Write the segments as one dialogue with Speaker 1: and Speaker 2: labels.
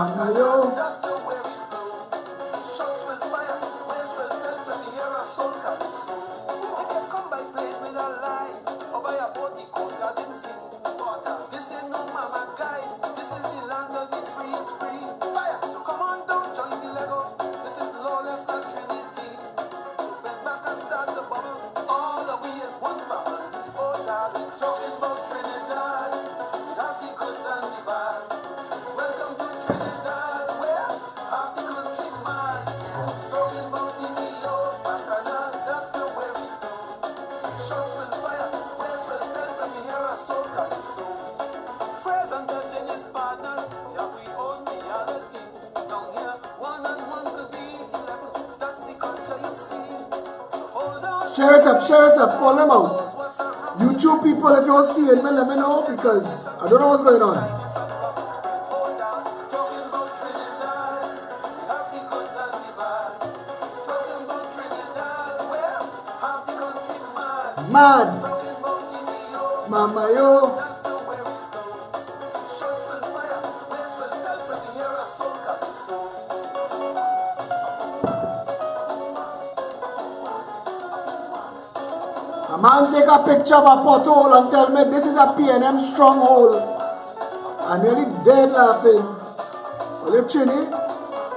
Speaker 1: Mama yo.
Speaker 2: That's the way we flow. Shots will fire, waves will melt when we hear our soul coming through. They can come by plane with a line, or by a boat the coast garden sea. This ain't no mama guy, this is the land of the free is free. Fire, so come on down, join the Lego. This is lawless, not Trinity. So bend back and start the bubble. All of we is one family. Oh darling, talking about Trinidad. We have the goods and the bad. Welcome to Trinidad, where half the country mad. Talking about TTO, Bacchanal, that's the way we flow. Shots will fire, waves will melt when we hear our soul coming through. Friends and in his partners, we have we own reality. Down here, one and one could be 11. That's the culture you see. So hold on.
Speaker 1: Share it up, call them out. YouTube people, if you don't see it, let me know because I don't know what's going on. Mad. Mama yo. A man take a picture of a pothole and tell me this is a P&M stronghold. I'm nearly dead laughing. Well, you chinny,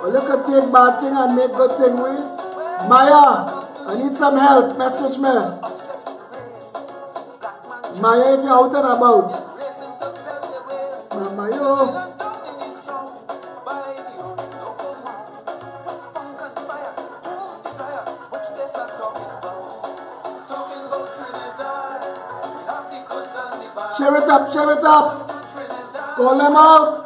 Speaker 1: well, you can take bad thing and make good thing with. Maya, I need some help. Message me. Maya, if you're out and about. Mama, yo. Share it up. Call them out.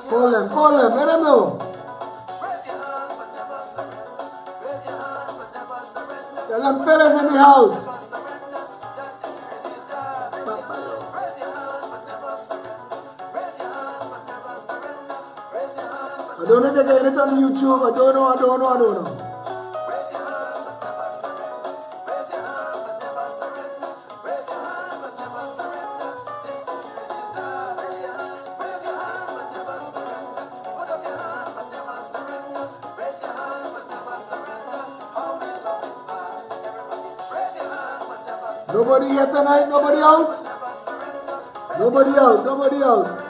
Speaker 1: Call them, let them know. Tell them fellas in the house. I don't know if they're getting it on YouTube. I don't know. Nobody here tonight? Nobody out? Nobody out.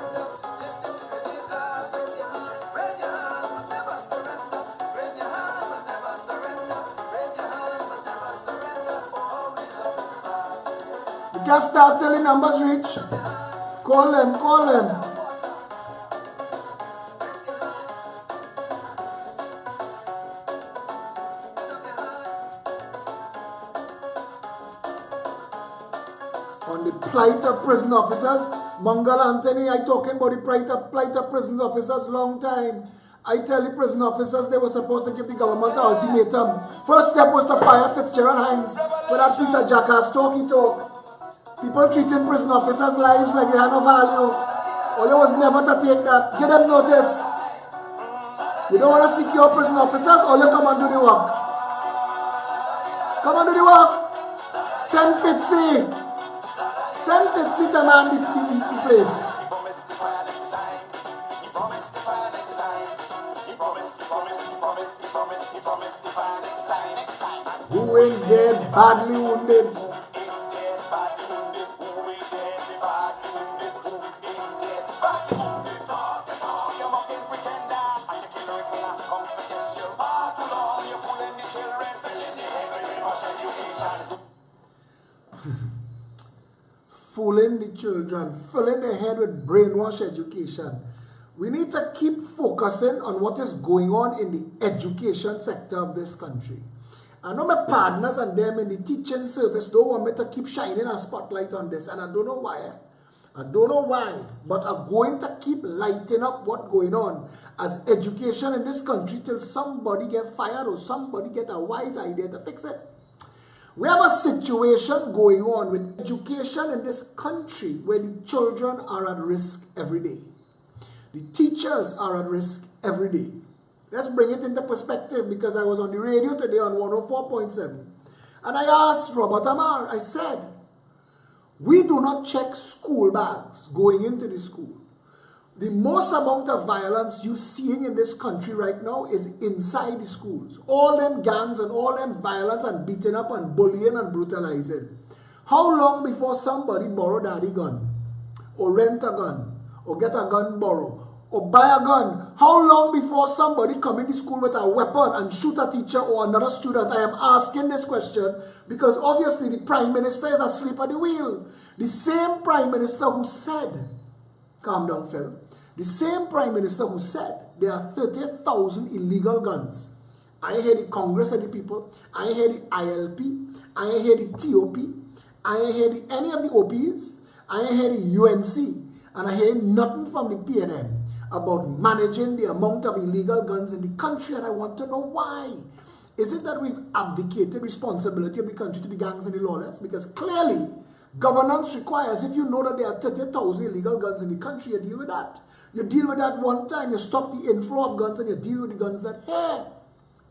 Speaker 1: You can't start telling numbers reach. Call them. On the plight of prison officers, Mangal Anthony, I talking about the plight of prison officers long time. I tell the prison officers they were supposed to give the government an ultimatum. First step was to fire Fitzgerald Hines for that piece of jackass talk he talk. People treating prison officers' lives like they had no value. All it was never to take that. Give them notice. You don't want to secure prison officers, or you come and do the work. Come and do the work. Send Fitzy. Send Fitzy to man the place. Who ain't dead, badly wounded? Fooling the children, filling their head with brainwash education. We need to keep focusing on what is going on in the education sector of this country. I know my partners and them in the teaching service don't want me to keep shining a spotlight on this, and I don't know why. But I'm going to keep lighting up what's going on as education in this country till somebody get fired or somebody get a wise idea to fix it. We have a situation going on with education in this country where the children are at risk every day. The teachers are at risk every day. Let's bring it into perspective, because I was on the radio today on 104.7. And I asked Robert Amar, I said, we do not check school bags going into the school. The most amount of violence you're seeing in this country right now is inside the schools. All them gangs and all them violence and beating up and bullying and brutalizing. How long before somebody borrow daddy gun, or rent a gun, or get a gun borrow, or buy a gun? How long before somebody come in the school with a weapon and shoot a teacher or another student? I am asking this question because obviously the Prime Minister is asleep at the wheel. The same Prime Minister who said, calm down, Phil. The same Prime Minister who said there are 30,000 illegal guns. I hear the Congress and the people. I hear the ILP. I hear the TOP. I hear any of the OPs. I hear the UNC. And I hear nothing from the PNM about managing the amount of illegal guns in the country. And I want to know why. Is it that we've abdicated responsibility of the country to the gangs and the lawless? Because clearly, governance requires, if you know that there are 30,000 illegal guns in the country, you deal with that. You deal with that one time, you stop the inflow of guns and you deal with the guns that, hey,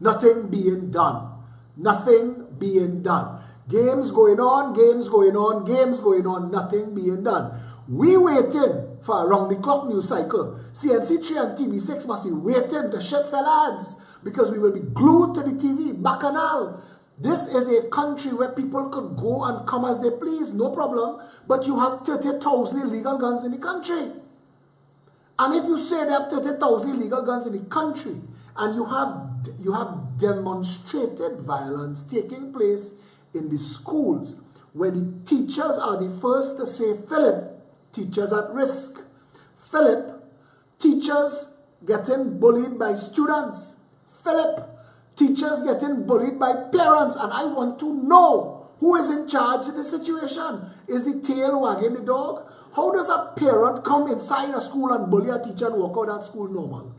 Speaker 1: nothing being done. Nothing being done. Games going on, games going on, games going on, nothing being done. We waiting for a round-the-clock news cycle. CNC3 and TV6 must be waiting to sell ads because we will be glued to the TV, bacchanal. This is a country where people could go and come as they please, no problem, but you have 30,000 illegal guns in the country. And if you say they have 30,000 illegal guns in the country, and you have demonstrated violence taking place in the schools, where the teachers are the first to say, Philip, teachers at risk. Philip, teachers getting bullied by students. Philip, teachers getting bullied by parents. And I want to know who is in charge of the situation. Is the tail wagging the dog? How does a parent come inside a school and bully a teacher and walk out of school normal?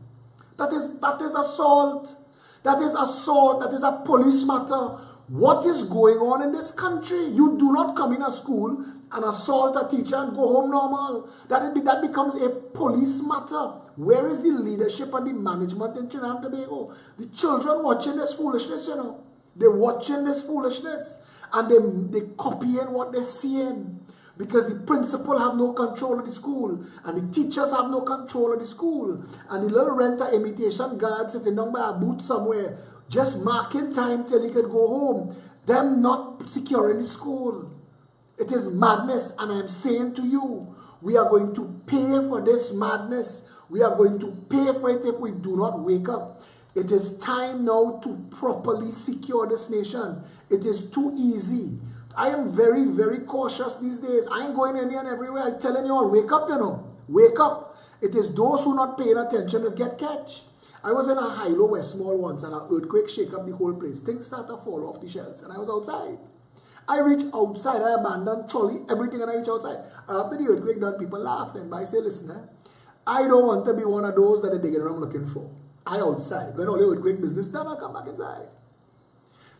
Speaker 1: That is assault. That is assault. That is a police matter. What is going on in this country? You do not come in a school and assault a teacher and go home normal. That becomes a police matter. Where is the leadership and the management in Trinidad and Tobago? The children watching this foolishness, you know. They're watching this foolishness. And they're copying what they're seeing. Because the principal have no control of the school. And the teachers have no control of the school. And the little renter imitation guard sitting down by a booth somewhere, just marking time till he could go home. Them not securing the school. It is madness. And I am saying to you, we are going to pay for this madness. We are going to pay for it if we do not wake up. It is time now to properly secure this nation. It is too easy. I am very, very cautious these days. I ain't going any and everywhere. I'm telling you all, wake up, you know. Wake up. It is those who not paying attention that get catch. I was in a high-low West Mall once and an earthquake shake up the whole place. Things start to fall off the shelves and I was outside. I reach outside, I abandoned trolley, everything, and I reach outside. After the earthquake done, people laughing. But I say, listen, I don't want to be one of those that they're digging around looking for. I outside. When all the earthquake business done, I'll come back inside.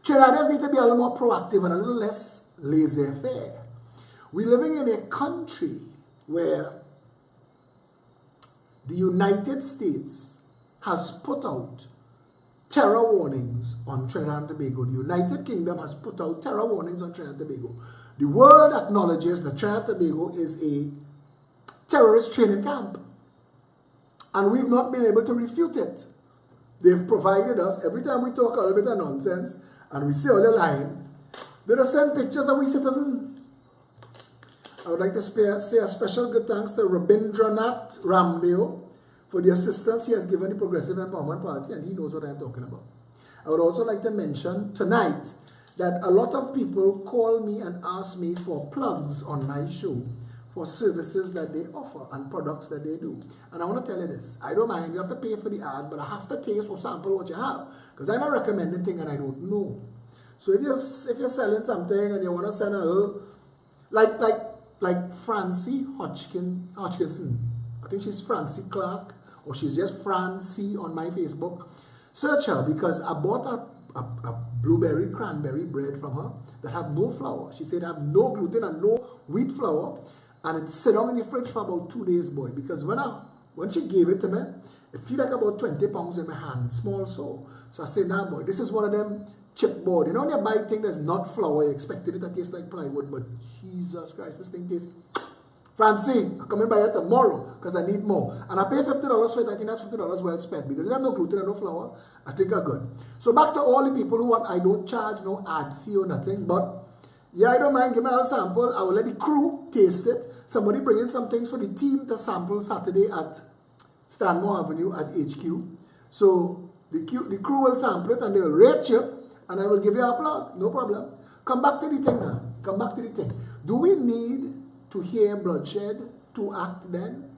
Speaker 1: Trinidadians need to be a little more proactive and a little less laissez-faire. We're living in a country where the United States has put out terror warnings on Trinidad and Tobago. The United Kingdom has put out terror warnings on Trinidad and Tobago. The world acknowledges that Trinidad and Tobago is a terrorist training camp. And we've not been able to refute it. They've provided us, every time we talk a little bit of nonsense, and we say all the line, they just send pictures of we citizens. I would like to say a special good thanks to Rabindranath Ramdeo for the assistance he has given the Progressive Empowerment Party, and he knows what I'm talking about. I would also like to mention tonight that a lot of people call me and ask me for plugs on my show for services that they offer and products that they do. And I want to tell you this, I don't mind, you have to pay for the ad, but I have to taste or sample what you have, because I'm not recommending things and I don't know. So if you're selling something and you want to send a little, like Francie Hodgkinson, I think she's Francie Clark, or she's just Francie on my Facebook. Search her, because I bought a blueberry cranberry bread from her that have no flour. She said have no gluten and no wheat flour, and it sit down in the fridge for about 2 days, boy. Because when she gave it to me, it feel like about 20 pounds in my hand, small so. So I said, nah, boy, this is one of them chipboard. You know when you buy thing that's not flour, you expected it to taste like plywood, but Jesus Christ, this thing tastes... Francie, I'm coming by here tomorrow because I need more. And I pay $50 for it. I think that's $50 well spent because they have no gluten and no flour. I think I'm good. So back to all the people who want, I don't charge no ad fee or nothing, but yeah, I don't mind. Give me a sample. I will let the crew taste it. Somebody bring in some things for the team to sample Saturday at Stanmore Avenue at HQ. So the crew will sample it and they will rate you and I will give you a plug. No problem. Come back to the thing now. Come back to the thing. Do we need to hear bloodshed to act then?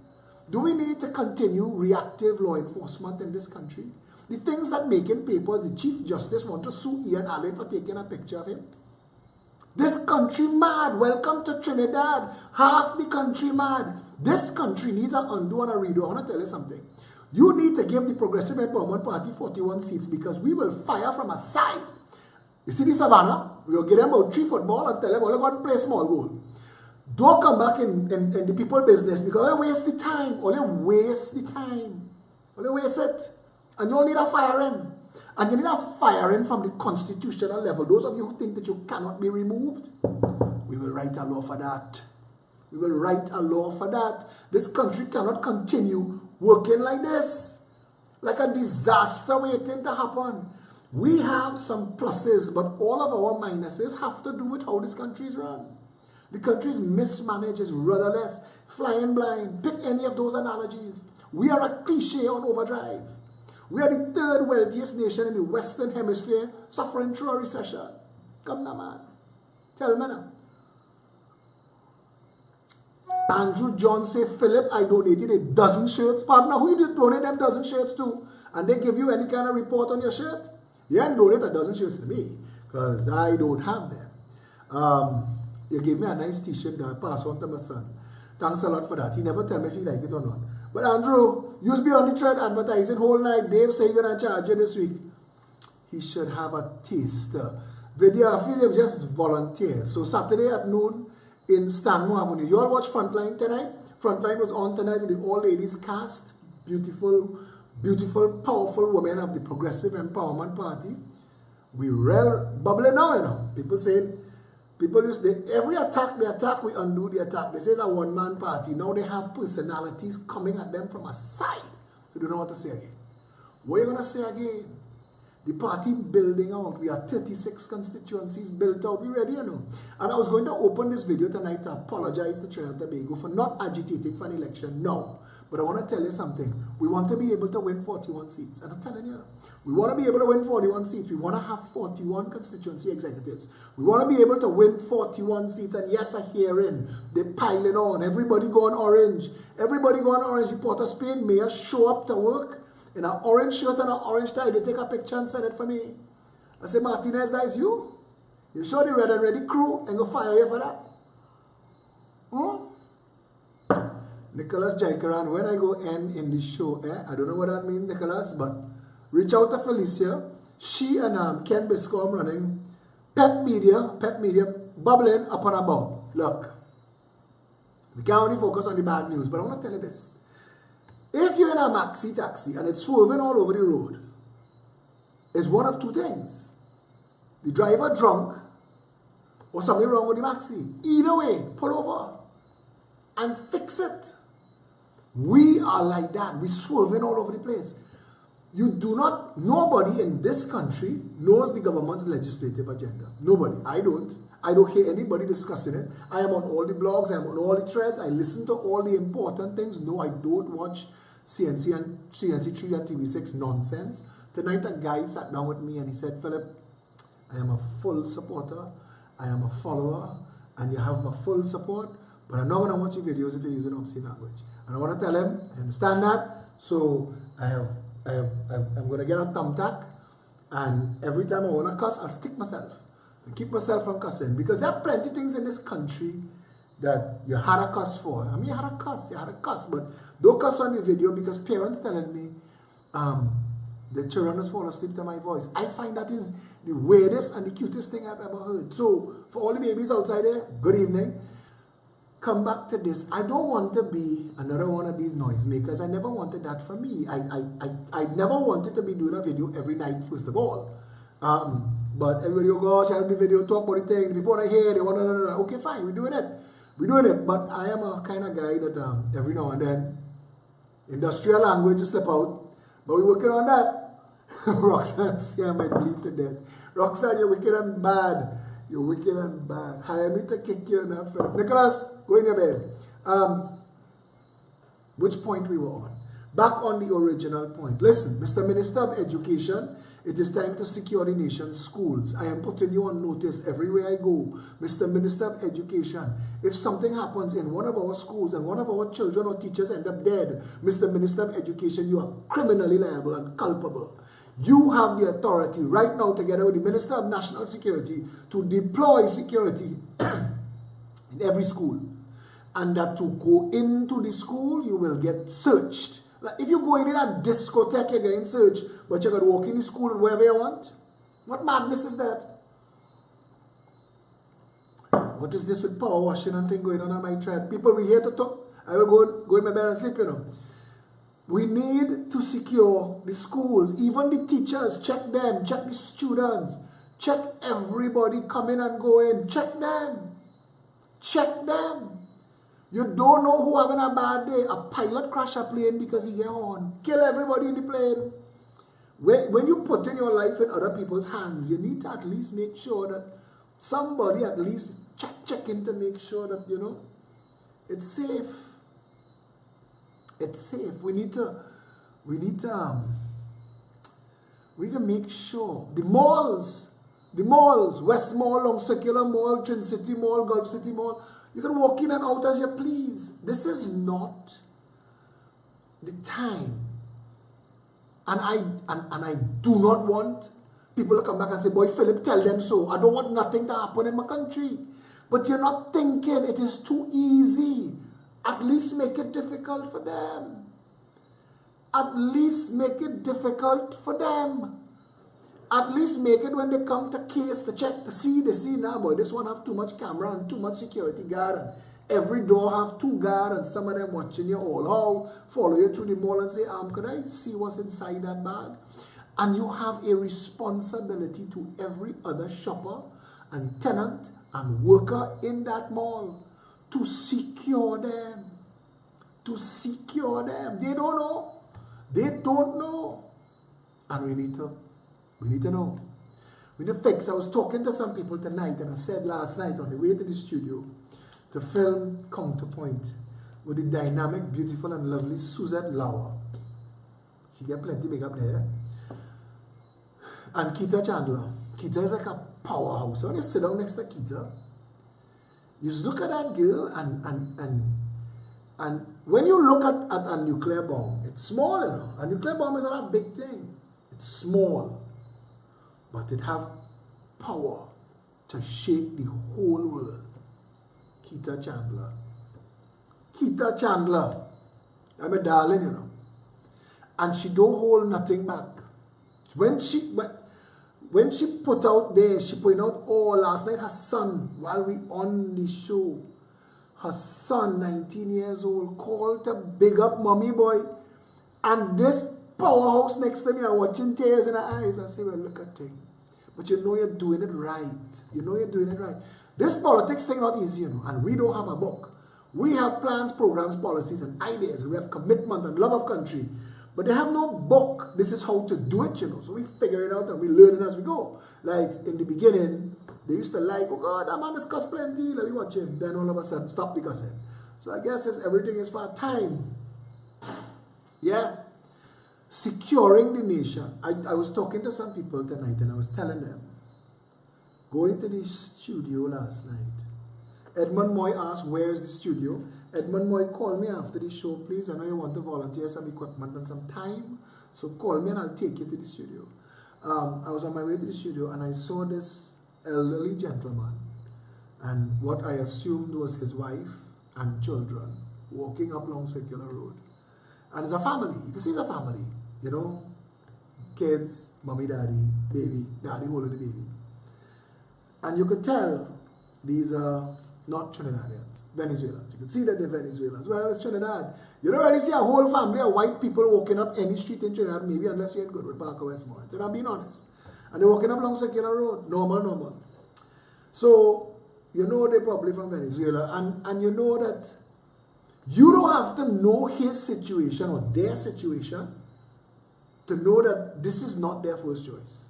Speaker 1: Do we need to continue reactive law enforcement in this country? The things that make in papers, the Chief Justice want to sue Ian Allen for taking a picture of him. This country mad. Welcome to Trinidad. Half the country mad. This country needs an undo and a redo. I want to tell you something. You need to give the Progressive Empowerment Party 41 seats because we will fire from a side. You see the Savannah? We will give them about 3 football and tell them all they go and play small goal. Don't come back in the people business because they waste the time. Only waste the time. Only waste it. And you all need a firing. And you need a firing from the constitutional level. Those of you who think that you cannot be removed, we will write a law for that. We will write a law for that. This country cannot continue working like this. Like a disaster waiting to happen. We have some pluses, but all of our minuses have to do with how this country is run. The country is mismanaged, is rudderless, flying blind. Pick any of those analogies. We are a cliche on overdrive. We are the 3rd wealthiest nation in the Western Hemisphere suffering through a recession. Come now, man. Tell me now. Andrew John say, Philip, I donated a dozen shirts. Partner, who did donate them dozen shirts to? And they give you any kind of report on your shirt? You didn't donate a dozen shirts to me because I don't have them. You gave me a nice t-shirt that I pass on to my son. Thanks a lot for that. He never tell me if he like it or not. But Andrew, you be on the thread advertising whole night. Dave say you're going to charge you this week. He should have a taster. Video, I feel just volunteer. So Saturday at noon in Stanmore Avenue. You all watch Frontline tonight? Frontline was on tonight with the all ladies cast. Beautiful, beautiful, powerful women of the Progressive Empowerment Party. We real bubbling now, you know. People say, people use every attack, they attack, we undo the attack. They say it's a one-man party. Now they have personalities coming at them from a side. So they don't know what to say again. What are you going to say again? The party building out. We have 36 constituencies built out. We ready, you know. And I was going to open this video tonight to apologize to Trinidad and Tobago for not agitating for an election. No. But I want to tell you something. We want to be able to win 41 seats. And I'm telling you, we want to be able to win 41 seats. We want to have 41 constituency executives. We want to be able to win 41 seats. And yes, a hearing. They're piling on. Everybody going orange. Everybody going orange. The Port of Spain mayor show up to work in an orange shirt and an orange tie. They take a picture and send it for me. I say, Martinez, that is you? You show the red and ready crew and go fire you for that? Nicholas Jaikaran, when I go end in the show, I don't know what that means, Nicholas, but reach out to Felicia. She and Ken Biscombe running Pep Media, bubbling up and about. Look, we can't only focus on the bad news, but I want to tell you this. If you're in a maxi taxi and it's swerving all over the road, it's one of two things. The driver drunk or something wrong with the maxi. Either way, pull over and fix it. We are like that. We're swerving all over the place. You do not, nobody in this country knows the government's legislative agenda. Nobody. I don't. I don't hear anybody discussing it. I am on all the blogs. I am on all the threads. I listen to all the important things. No, I don't watch CNC and CNC3 and TV6 nonsense. Tonight a guy sat down with me and he said, Philip, I am a full supporter. I am a follower. And you have my full support. But I'm not going to watch your videos if you're using obscene language. And I want to tell him, I understand that. So I'm going to get a thumbtack. And every time I want to cuss, I'll stick myself. And keep myself from cussing. Because there are plenty of things in this country that you had a cuss for. I mean, you had a cuss. But don't cuss on the video because parents telling me the children just fall asleep to my voice. I find that is the weirdest and the cutest thing I've ever heard. So for all the babies outside there, good evening. Come back to this. I don't want to be another one of these noisemakers. I never wanted that for me. I never wanted to be doing a video every night, first of all. But everybody go, gosh, I do the video, talk about the thing, people want to hear, they want to, okay, fine, we're doing it. We're doing it. But I am a kind of guy that every now and then, industrial language just slip out. But we're working on that. Roxanne, see, I might bleed to death. Roxanne, you're wicked and bad. You're wicked and bad. Hire me to kick you in that film. Nicholas, go in your bed. Which point we were on? Back on the original point. Listen, Mr. Minister of Education, it is time to secure the nation's schools. I am putting you on notice everywhere I go. Mr. Minister of Education, if something happens in one of our schools and one of our children or teachers end up dead, Mr. Minister of Education, you are criminally liable and culpable. You have the authority right now, together with the Minister of National Security, to deploy security in every school. And that to go into the school, you will get searched. Like if you go in a discotheque, you're getting searched, but you got to walk in the school wherever you want. What madness is that? What is this with power washing and thing going on my thread? People, we here to talk. I will go in my bed and sleep, you know. We need to secure the schools, even the teachers, check them, check the students, check everybody coming and going, check them. Check them. You don't know who having a bad day. A pilot crash a plane because he get on. Kill everybody in the plane. When you put in your life in other people's hands, you need to at least make sure that somebody at least check in to make sure that, you know, it's safe. It's safe. We need to make sure the malls, West Mall, Long Circular Mall, Trin City Mall, Gulf City Mall, you can walk in and out as you please. This is not the time. And I do not want people to come back and say, boy, Philip, tell them so. I don't want nothing to happen in my country. But you're not thinking it is too easy. At least make it difficult for them. At least make it difficult for them. At least make it when they come to case, to check, to see, they see now, boy, this one have too much camera and too much security guard. And every door have 2 guards and some of them watching you all out, follow you through the mall and say, could I see what's inside that bag? And you have a responsibility to every other shopper and tenant and worker in that mall to secure them. To secure them. They don't know. They don't know. And we need to know. We need to fix. I was talking to some people tonight and I said last night on the way to the studio to film Counterpoint with the dynamic, beautiful and lovely Suzette Lauer. She get plenty big up there. And Keita Chandler. Keita is like a powerhouse. So when you sit down next to Keita, you just look at that girl and when you look at a nuclear bomb, it's small, you know. A nuclear bomb is not a big thing. It's small. But it have power to shake the whole world. Keita Chandler. Keita Chandler. I'm a darling, you know. And she don't hold nothing back. When she put out there, she put out, last night her son, while we on the show, her son, 19 years old, called to big up mommy boy. And this powerhouse next to me are watching tears in her eyes. I say, well, look at thing. But you know you're doing it right. You know you're doing it right. This politics thing not easy, you know. And we don't have a book. We have plans, programs, policies, and ideas. We have commitment and love of country. But they have no book. This is how to do it, you know. So we figure it out and we learn it as we go. Like in the beginning, they used to like, oh God, that man has cussed plenty. Let me watch him. Then all of a sudden, stop the cussing. So I guess everything is for a time. Yeah. Securing the nation. I was talking to some people tonight and I was telling them, going to the studio last night. Edmund Moy asked, where is the studio? Edmund Moy, call me after the show, please. I know you want to volunteer some equipment and some time. So call me and I'll take you to the studio. I was on my way to the studio and I saw this elderly gentleman and what I assumed was his wife and children walking up Long Circular Road. And it's a family. You can see it's a family. You know, kids, mommy, daddy, baby, daddy holding the baby. And you could tell these are not Trinidadians, Venezuelans. You could see that they're Venezuelans. Well, it's Trinidad. You don't really see a whole family of white people walking up any street in Trinidad, maybe unless you're in Goodwood Park or Westmoreland. And I'm being honest. And they're walking up along Circular Road. Normal. So, you know they're probably from Venezuela. And you know that you don't have to know his situation or their situation to know that this is not their first choice.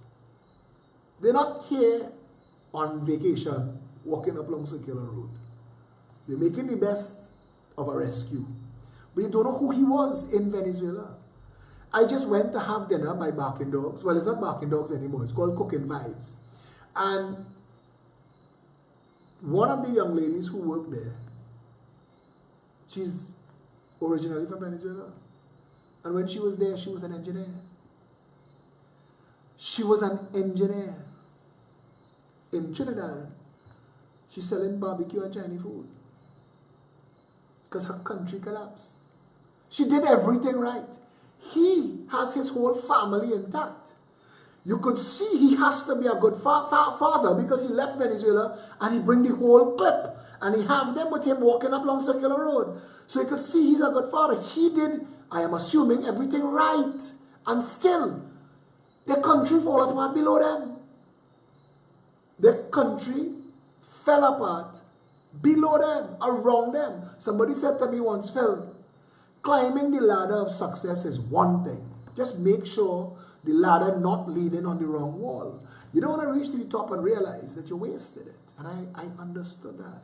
Speaker 1: They're not here on vacation walking up along Circular Road. They're making the best of a rescue. But you don't know who he was in Venezuela. I just went to have dinner by Barking Dogs. Well, it's not Barking Dogs anymore. It's called Cooking Vibes. And one of the young ladies who worked there, she's originally from Venezuela. And when she was there, she was an engineer. She was an engineer in Trinidad. She's selling barbecue and Chinese food because her country collapsed. She did everything right. He has his whole family intact. You could see he has to be a good father because he left Venezuela and he bring the whole clip and he have them with him walking up along Circular Road. So you could see he's a good father. He did, I am assuming, everything right. And still, the country fall apart below them. The country fell apart below them, around them. Somebody said to me once, Phil, climbing the ladder of success is one thing. Just make sure the ladder not leaning on the wrong wall. You don't want to reach to the top and realize that you wasted it. And I understood that.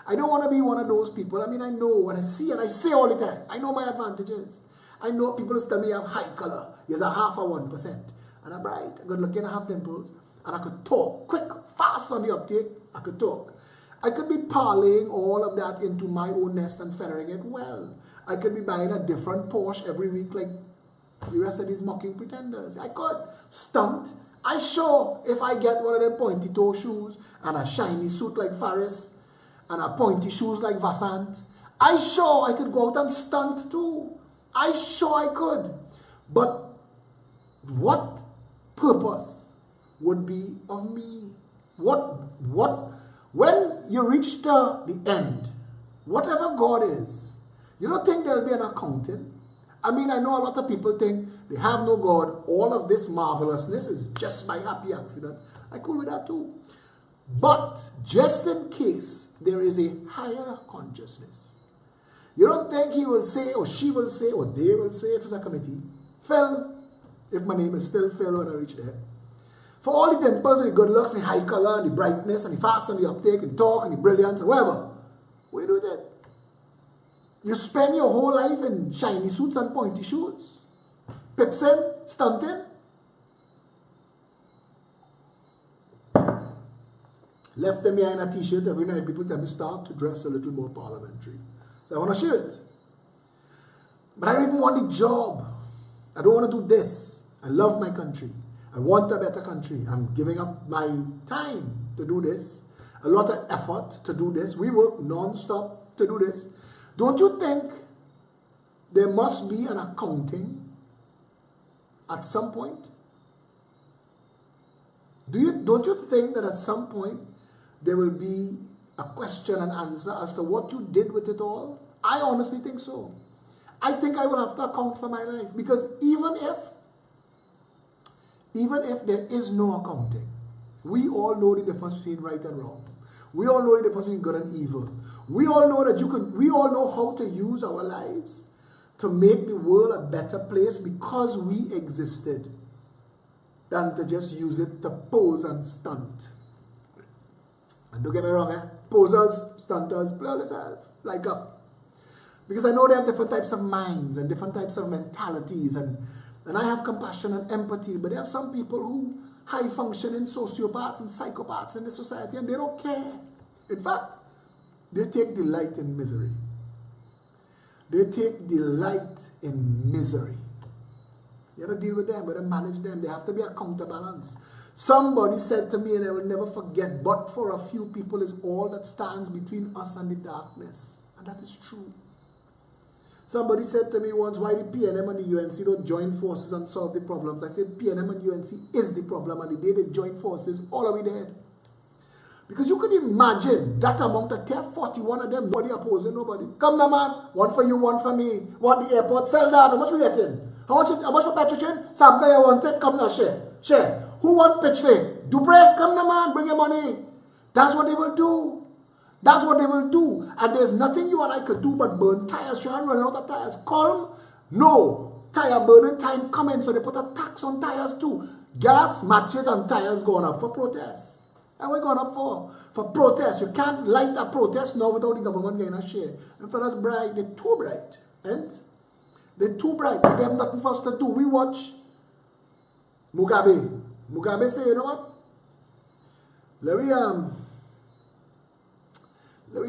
Speaker 1: I don't want to be one of those people. I mean, I know what I see and I say all the time. I know my advantages. I know people tell me I have high color. Here's a 0.5%. And I'm bright, I'm good looking, I have dimples. And I could talk quick, fast on the uptake. I could talk. I could be parlaying all of that into my own nest and feathering it well. I could be buying a different Porsche every week like the rest of these mocking pretenders. I could stunt. I sure if I get one of them pointy toe shoes and a shiny suit like Faris and a pointy shoes like Vassant, I sure I could go out and stunt too. I sure I could. But what purpose would be of me? When you reach to the end, whatever God is, you don't think there'll be an accounting? I mean, I know a lot of people think they have no God. All of this marvelousness is just by happy accident. I cool with that too. But just in case there is a higher consciousness, you don't think he will say, or she will say, or they will say, if it's a committee, Phil, if my name is still Phil when I reach there, for all the dimples and the good looks and the high color and the brightness and the fast and the uptake and talk and the brilliance and whatever, what do you do with it? You spend your whole life in shiny suits and pointy shoes, pipsing, stunting. Left them here in a t-shirt every night. People tell me start to dress a little more parliamentary. So I want a shirt. But I don't even want the job. I don't want to do this. I love my country. I want a better country. I'm giving up my time to do this. A lot of effort to do this. We work non-stop to do this. Don't you think there must be an accounting at some point? Don't you think that at some point there will be a question and answer as to what you did with it all? I honestly think so. I think I will have to account for my life, because even if there is no accounting, we all know the difference between right and wrong. We all know the difference between good and evil. We all know that we all know how to use our lives to make the world a better place because we existed, than to just use it to pose and stunt. And don't get me wrong, posers, stunters, play all yourself, like up. Because I know they have different types of minds and different types of mentalities, and I have compassion and empathy, but there are some people who high functioning sociopaths and psychopaths in this society, and they don't care. In fact, they take delight in misery. They take delight in misery. You have to deal with them, you have to manage them. They have to be a counterbalance. Somebody said to me, and I will never forget, but for a few people is all that stands between us and the darkness. And that is true. Somebody said to me once, why the PNM and the UNC don't join forces and solve the problems? I said, PNM and UNC is the problem, and the day they join forces, all are we dead. Because you could imagine that amount of 41 of them, nobody opposing nobody. Come now, man, one for you, one for me. Want the airport, sell that. How much we getting? How much for petrol train? Some guy want it, come now, share. Share. Who want pitch lane? Dubre, come now, man, bring your money. That's what they will do. That's what they will do. And there's nothing you and I could do but burn tires. Try and run out of tires. Call them. No. Tire burning time coming. So they put a tax on tires too. Gas, matches, and tires going up for protests. And we're going up for protest. You can't light a protest now without the government getting a share. And for us bright, they're too bright. And they're too bright. They have nothing for us to do. We watch Mugabe. Mugabe say, you know what? Let me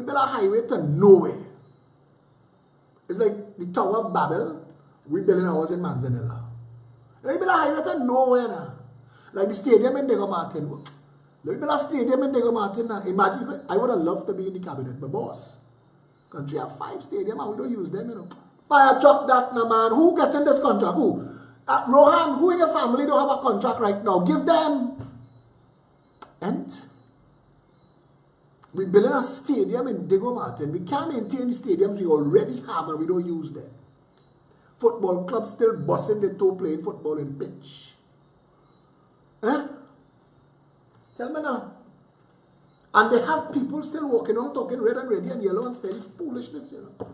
Speaker 1: build a highway to nowhere. It's like the Tower of Babel. We building ours in Manzanilla. Let me build a highway to nowhere now. Like the stadium in Diego Martin. Let me build a stadium in Diego Martin now. Imagine, I would have loved to be in the cabinet, but boss, country have 5 stadiums and we don't use them, you know. Fire chuck that now, man. Who getting this contract? Who? Rohan, who in your family don't have a contract right now? Give them. And we're building a stadium in Diego Martin. We can't maintain the stadiums we already have and we don't use them. Football clubs still busting the toe playing football in pitch. Eh? Tell me now. And they have people still walking on talking red and ready and yellow and steady foolishness, you know.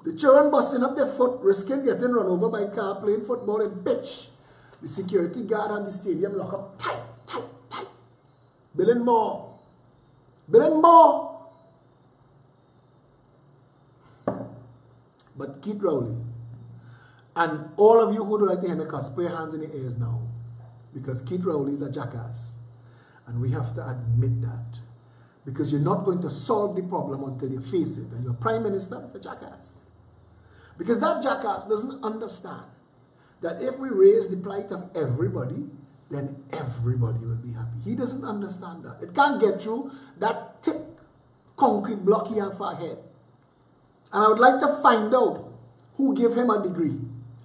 Speaker 1: The children busting up their foot, risking getting run over by a car playing football in pitch. The security guard and the stadium lock up tight, tight, tight. Billing more. Billing more. But Keith Rowley, and all of you who don't like to hear me cuss, put your hands in your ears now. Because Keith Rowley is a jackass. And we have to admit that. Because you're not going to solve the problem until you face it. And your Prime Minister is a jackass. Because that jackass doesn't understand that if we raise the plight of everybody, then everybody will be happy. He doesn't understand that. It can't get through that thick concrete block he has for a head. And I would like to find out who gave him a degree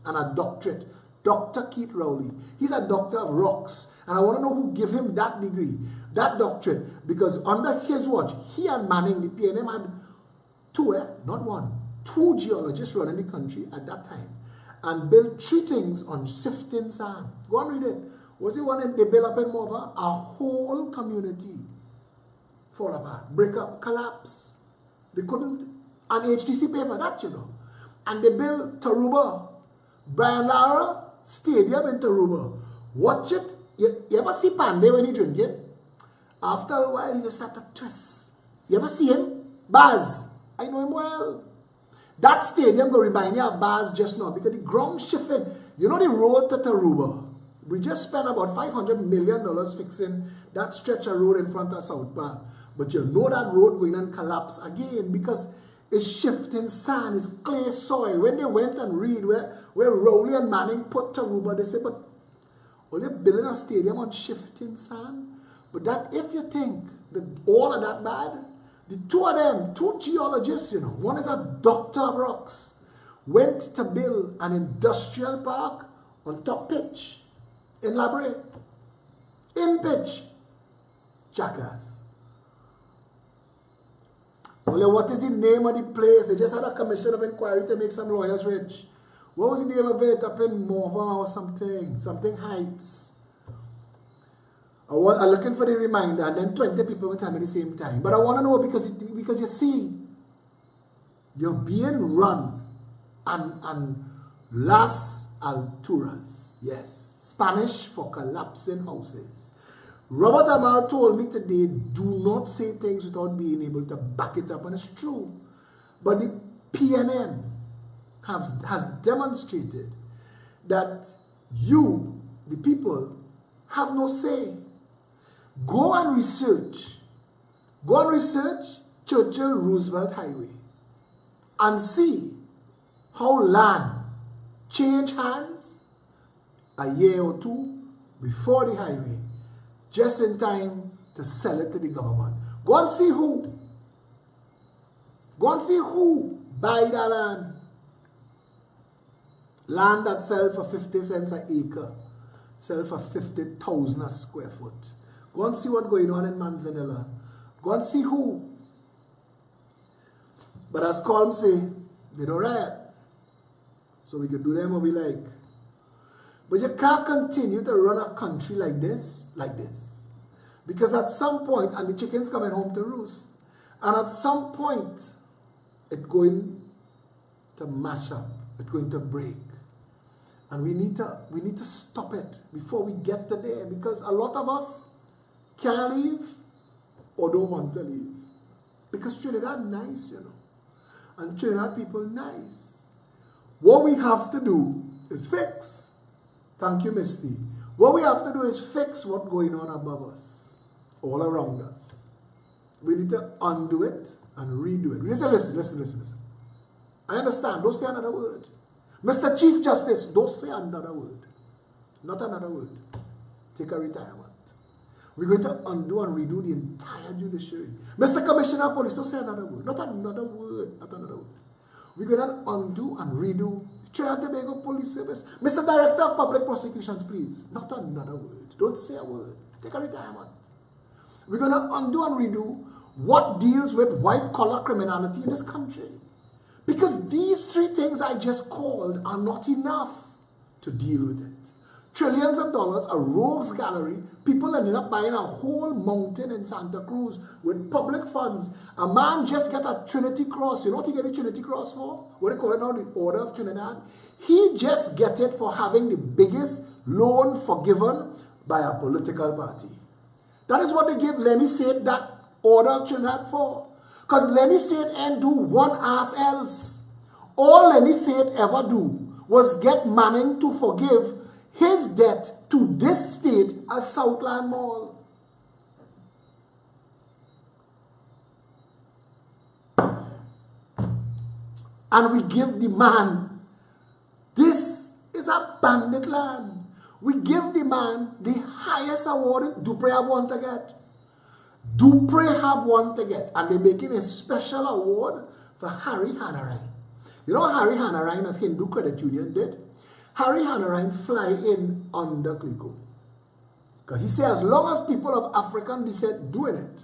Speaker 1: and a doctorate. Dr. Keith Rowley. He's a doctor of rocks. And I want to know who gave him that degree, that doctorate. Because under his watch, he and Manning, the PNM, had 2 geologists running the country at that time. And built 3 things on sifting sand. Go and read it. Was it one they built up in Mevo? A whole community fall apart, break up, collapse. They couldn't, and HTC pay for that, you know. And they built Taruba, Brian Lara Stadium in Taruba. Watch it. You ever see Pandey when he drink it? After a while, he just start to twist. You ever see him? Baz. I know him well. That stadium will remind me of Baz just now because the ground shifting. You know the road to Taruba? We just spent about $500 million fixing that stretch of road in front of South Park. But you know that road going and collapse again because it's shifting sand, it's clay soil. When they went and read where Rowley and Manning put Taruba, they say, but only building a stadium on shifting sand? But that if you think that all of that bad, the 2 of them, 2 geologists, you know, one is a doctor of rocks, went to build an industrial park on top pitch in Labre. In pitch. Jackass. Only what is the name of the place? They just had a commission of inquiry to make some lawyers rich. What was the name of it up in Mevo or something? Something Heights. I'm looking for the reminder and then 20 people will tell me at the same time. But I want to know because you see, you're being run and Las Alturas. Yes. Spanish for collapsing houses. Robert Amar told me today, do not say things without being able to back it up. And it's true. But the PNM has demonstrated that you, the people, have no say. Go and research. Go and research Churchill-Roosevelt Highway and see how land changed hands a year or 2 before the highway, just in time to sell it to the government. Go and see who. Go and see who buy that land. Land that sells for 50 cents an acre, sell for 50,000 a square foot. Go and see what's going on in Manzanilla. Go and see who. But as Colm say, they don't riot. So we can do them what we like. But you can't continue to run a country like this. Because at some point, and the chicken's coming home to roost, and at some point, it's going to mash up. It's going to break. And we need to stop it before we get to there, because a lot of us can't leave or don't want to leave. Because Trinidad nice, you know. And Trinidad people nice. What we have to do is fix. Thank you, Misty. What we have to do is fix what's going on above us, all around us. We need to undo it and redo it. We need to listen. I understand. Don't say another word. Mr. Chief Justice, don't say another word. Not another word. Take a retirement. We're going to undo and redo the entire judiciary. Mr. Commissioner of Police, don't say another word. Not another word. Not another word. We're going to undo and redo Trinidad and Tobago Police Service. Mr. Director of Public Prosecutions, please. Not another word. Don't say a word. Take a retirement. We're going to undo and redo what deals with white-collar criminality in this country. Because these three things I just called are not enough to deal with it. Trillions of dollars, a rogues gallery, people ended up buying a whole mountain in Santa Cruz with public funds. A man just got a Trinity Cross. You know what he get a Trinity Cross for? What they call it now, the Order of Trinidad. He just get it for having the biggest loan forgiven by a political party. That is what they give Lenny Said that Order of Trinidad for. Because Lenny Said ain't do one ass else. All Lenny Said ever do was get Manning to forgive his debt to this state as Southland Mall. And we give the man, this is a bandit land. We give the man the highest award. Dupree have one to get. Dupree have one to get. And they're making a special award for Harry Hanarine. You know what Harry Hanarine of Hindu Credit Union did? Harry Hanarine fly in under Clico. Because he said, as long as people of African descent doing it,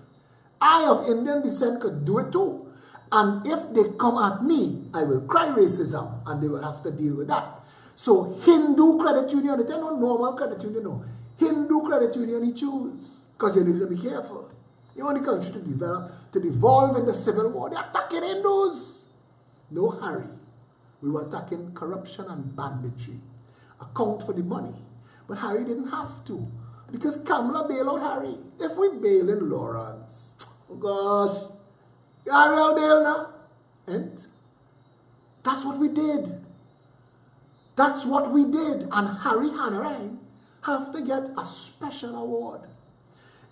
Speaker 1: I of Indian descent could do it too. And if they come at me, I will cry racism and they will have to deal with that. So Hindu Credit Union, it ain't no normal credit union, no. Hindu Credit Union he choose. Because you need to be careful. You want the country to devolve in the civil war. They're attacking Hindus. No hurry. We were attacking corruption and banditry. Account for the money. But Harry didn't have to. Because Kamala bailed out Harry. If we bail in Lawrence, oh gosh, Harry will bail now. And that's what we did. That's what we did. And Harry Hanarine have to get a special award.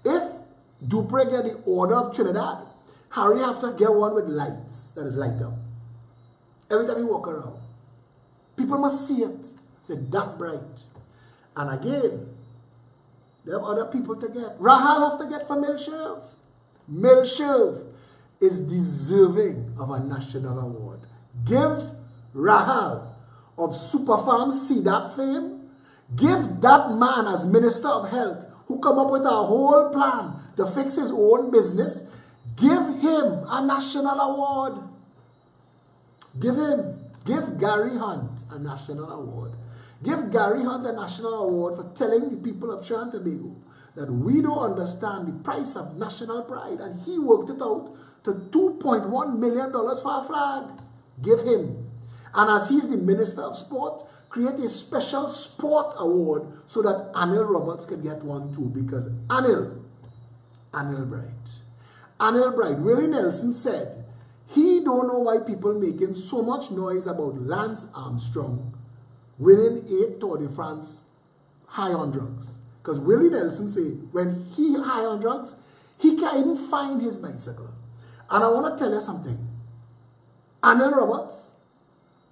Speaker 1: If Dupree get the Order of Trinidad, Harry have to get one with lights that is light up. Every time you walk around, people must see it. It's that bright. And again, they have other people to get. Rahal have to get for Milsherv. Milsherv is deserving of a national award. Give Rahal of Superfarm CDAP fame, give that man as Minister of Health who come up with a whole plan to fix his own business, give him a national award. Give Gary Hunt a national award. Give Gary Hunt a national award for telling the people of Trinidad and Tobago that we don't understand the price of national pride, and he worked it out to $2.1 million for a flag. Give him. And as he's the Minister of Sport, create a special sport award so that Anil Roberts can get one too, because Anil Bright, Willie Nelson said, he don't know why people making so much noise about Lance Armstrong winning 8 Tour de France high on drugs. Because Willie Nelson say, when he high on drugs, he can't even find his bicycle. And I want to tell you something. Anil Roberts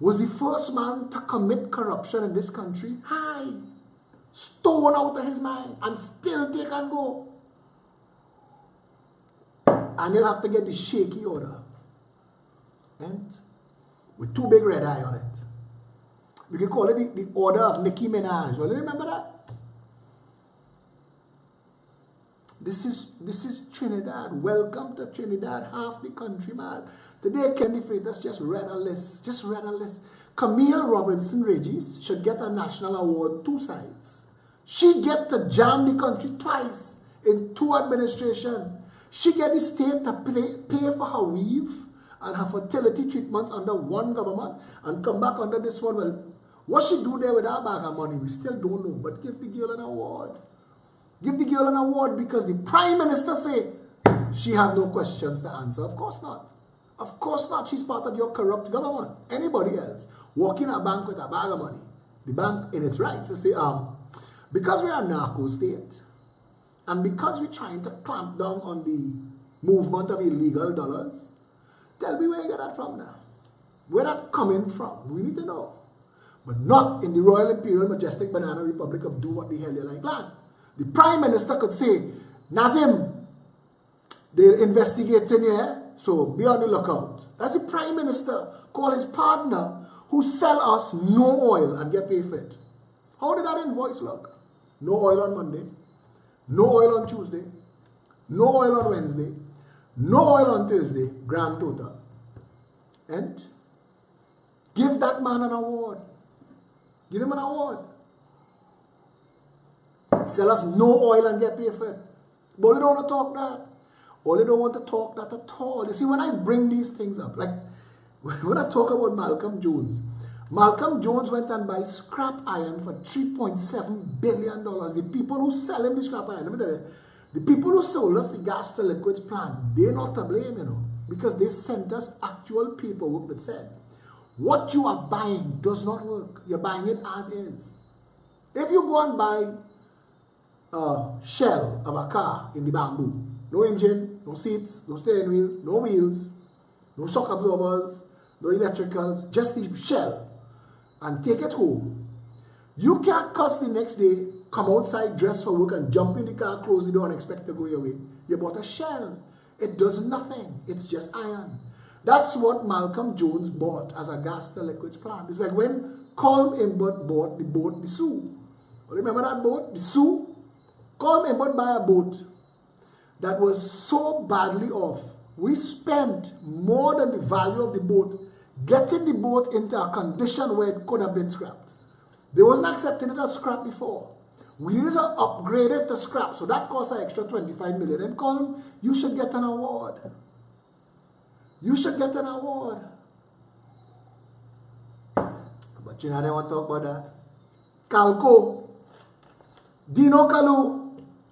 Speaker 1: was the first man to commit corruption in this country high, stone out of his mind, and still take and go. And he'll have to get the shaky order. And with 2 big red eye on it. We can call it the Order of Nicki Minaj. Well, you remember that? This is This is Trinidad. Welcome to Trinidad. Half the country, man. Today, Kenny Freitas just read a list. Camille Robinson Regis should get a national award 2 sides. She get to jam the country twice in 2 administrations. She get the state to pay for her weave and her fertility treatments under 1 government and come back under this one. Well, what she do there with that bag of money, we still don't know. But give the girl an award. Give the girl an award because the Prime Minister say she have no questions to answer. Of course not. Of course not. She's part of your corrupt government. Anybody else walking a bank with a bag of money, the bank in its rights, they say, because we are a narco state and because we're trying to clamp down on the movement of illegal dollars, tell me where you get that from now. Where that coming from? We need to know. But not in the Royal Imperial Majestic Banana Republic of do what the hell you like land. The Prime Minister could say, Nazim, they're investigating here, so be on the lookout. That's the Prime Minister call his partner who sell us no oil and get paid for it. How did that invoice look? No oil on Monday, no oil on Tuesday, no oil on Wednesday, no oil on Thursday, grand total. And give that man an award. Give him an award. Sell us no oil and get paid for it. But they don't want to talk that. Or they don't want to talk that at all. You see, when I bring these things up, like when I talk about Malcolm Jones went and buy scrap iron for $3.7 billion. The people who sell him the scrap iron, let me tell you, the people who sold us the gas to liquids plant, they're not to blame, you know, because they sent us actual paperwork that said, what you are buying does not work. You're buying it as is. If you go and buy a shell of a car in the bamboo, no engine, no seats, no steering wheel, no wheels, no shock absorbers, no electricals, just the shell, and take it home. You can't cuss the next day, come outside, dress for work, and jump in the car, close the door, and expect to go your way. You bought a shell. It does nothing. It's just iron. That's what Malcolm Jones bought as a gas to liquids plant. It's like when Colm Imbert bought the boat, the Sioux. Remember that boat, the Sioux? Colm Imbert bought a boat that was so badly off. We spent more than the value of the boat getting the boat into a condition where it could have been scrapped. They wasn't accepting it as scrap before. We needed to upgrade it to scrap, so that cost an extra $25 million. And Colm, you should get an award. You should get an award. But you know, I don't want to talk about that. Calco. Dino Kalu.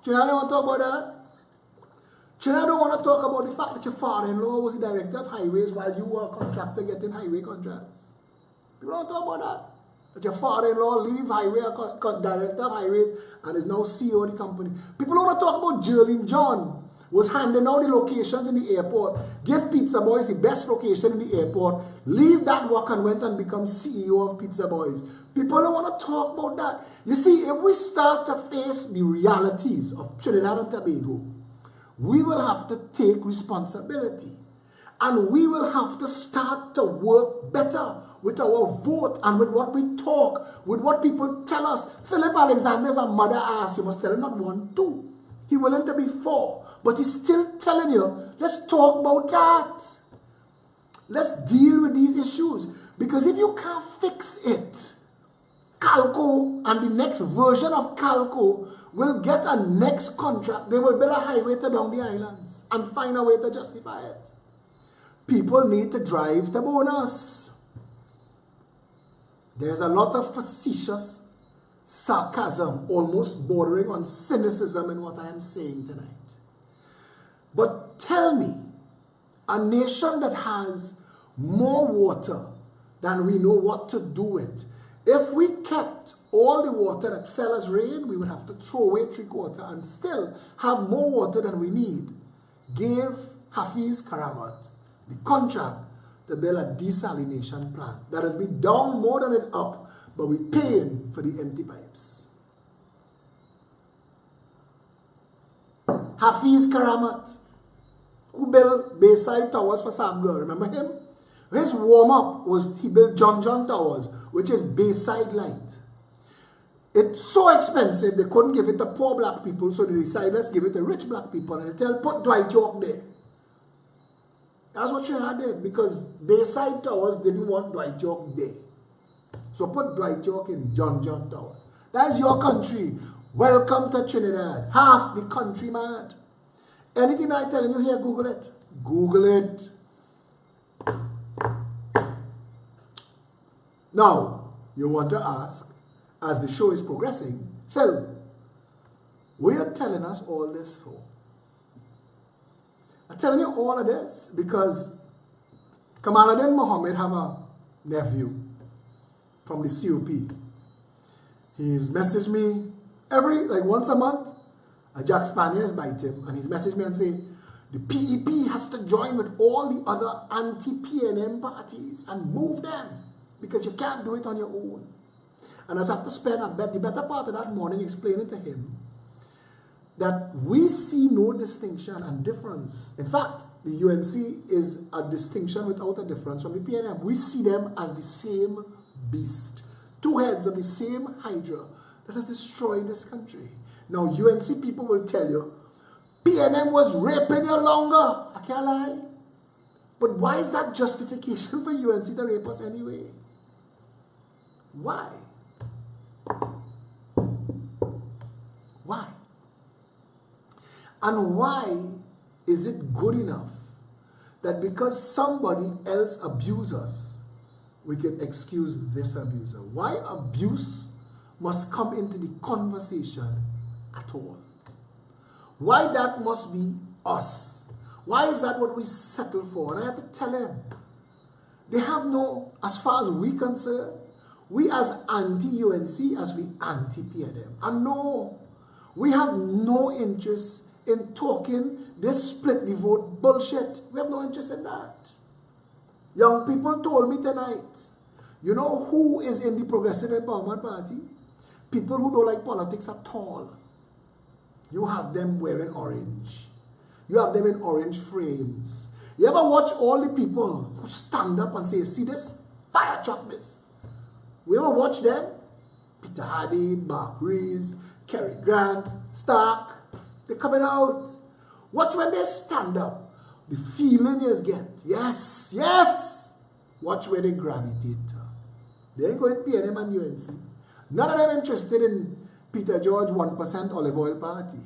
Speaker 1: You know, I don't want to talk about that. You know, I don't want to talk about the fact that your father-in-law was the director of highways while you were a contractor getting highway contracts. People don't talk about that. That your father-in-law leave highway, director of highways, and is now CEO of the company. People don't want to talk about Jerlin John was handing out the locations in the airport, give Pizza Boys the best location in the airport, leave that work and went and become CEO of Pizza Boys. People don't want to talk about that. You see, if we start to face the realities of Trinidad and Tobago, we will have to take responsibility. And we will have to start to work better with our vote and with what we talk, with what people tell us. Philip Alexander's a mother ass. You must tell him not 1, 2. He willing to be 4. But he's still telling you, let's talk about that. Let's deal with these issues. Because if you can't fix it, Calco and the next version of Calco will get a next contract. They will build a highway to down the islands and find a way to justify it. People need to drive to bonus. There's a lot of facetious sarcasm, almost bordering on cynicism in what I am saying tonight. But tell me, a nation that has more water than we know what to do with, if we kept all the water that fell as rain, we would have to throw away 3/4 and still have more water than we need. Gave Hafiz Karamat the contract to build a desalination plant that has been down more than it up, but we're paying for the empty pipes. Hafiz Karamat, who built Bayside Towers for Samgar, remember him? His warm-up was he built John Towers, which is Bayside Light. It's so expensive, they couldn't give it to poor black people, so they decided, let's give it to rich black people. And they put Dwight York there. That's what Trinidad did, because Bayside Towers didn't want Dwight York there. So put Dwight York in John Towers. That is your country. Welcome to Trinidad. Half the country mad. Anything I'm telling you here, Google it. Google it. Now, you want to ask, as the show is progressing, Phil, what are you telling us all this for? I'm telling you all of this because Kamaluddin Mohammed have a nephew from the COP. He's messaged me once a month. Jack Spaniers bite him, and he's messaged me and say, the PEP has to join with all the other anti-PNM parties and move them because you can't do it on your own. And I have to spend the better part of that morning explaining to him that we see no distinction and difference. In fact, the UNC is a distinction without a difference from the PNM. We see them as the same beast, two heads of the same hydra that has destroyed this country. Now, UNC people will tell you, PNM was raping you longer. I can't lie. But why is that justification for UNC to rape us anyway? Why? Why? And why is it good enough that because somebody else abuses us, we can excuse this abuser? Why abuse must come into the conversation at all? Why that must be us? Why is that what we settle for? And I have to tell him, they have no, as far as we concerned, we as anti-UNC as we anti-PNM. And no, we have no interest in talking this split the vote bullshit. We have no interest in that. Young people told me tonight, you know who is in the Progressive Empowerment Party? People who don't like politics at all. You have them wearing orange. You have them in orange frames. You ever watch all the people who stand up and say, see this? Fire truck this. We ever watch them? Peter Hardy, Mark Rees, Cary Grant, Stark. They're coming out. Watch when they stand up. The feeling you get. Yes, yes. Watch where they gravitate. They ain't going PNM and UNC. None of them interested in Peter George 1% olive oil party.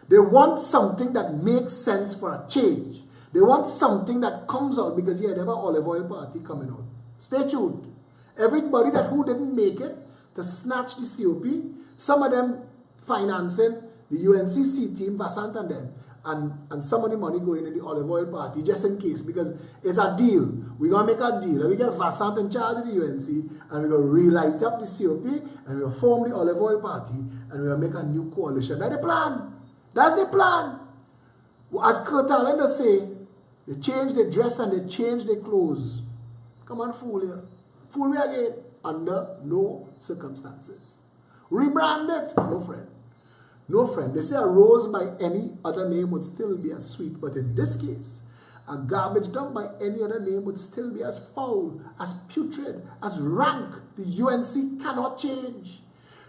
Speaker 1: They want something that makes sense for a change. They want something that comes out because they have an olive oil party coming out. Stay tuned. Everybody who didn't make it to snatch the COP, some of them financing the UNCC team, Vasant and them, and some of the money going in the olive oil party just in case, because it's a deal. We're going to make a deal. And we get Vasant in charge of the UNC, and we're going to relight up the COP, and we're going to form the olive oil party, and we're going to make a new coalition. That's the plan. That's the plan. As Kurt Allen does say, they change their dress and they change their clothes. Come on, fool you. Fool me again. Under no circumstances. Rebrand it. No friend. No friend. They say a rose by any other name would still be as sweet. But in this case, a garbage dump by any other name would still be as foul, as putrid, as rank. The UNC cannot change.